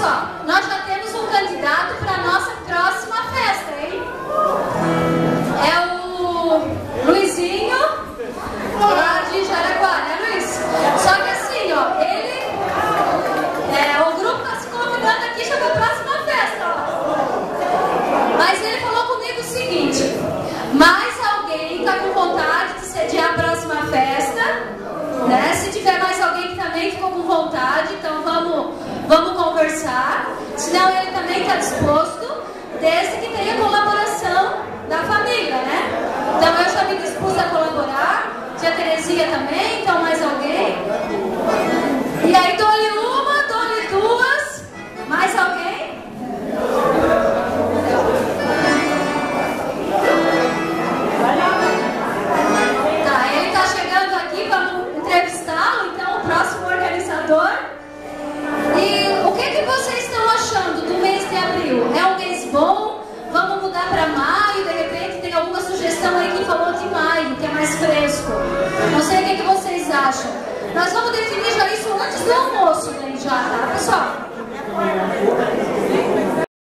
só, nós já temos um candidato para a nossa próxima festa, hein? É o Luizinho, lá de Jaraguá, né, Luiz? Só que assim, ó, o grupo está se convidando aqui já para a próxima festa, ó. Mas ele falou comigo o seguinte: mais alguém está com vontade de sediar a próxima festa, né? Se tiver mais alguém que também ficou com vontade, então vamos conversar. Senão ele também está disposto, desde que tenha colaboração da família, né? Então eu já me dispus a colaborar, tia Terezinha também, então mais alguém. E aí dou-lhe uma, dou-lhe duas, mais alguém? Tá, ele está chegando aqui, vamos entrevistá-lo, então, o próximo organizador. E o que vocês estão achando do mês de abril? É um mês bom? Vamos mudar para maio? De repente tem alguma sugestão aí que falou de maio, que é mais fresco. Não sei o que vocês acham. Nós vamos definir já isso antes do almoço, né, já, tá, pessoal?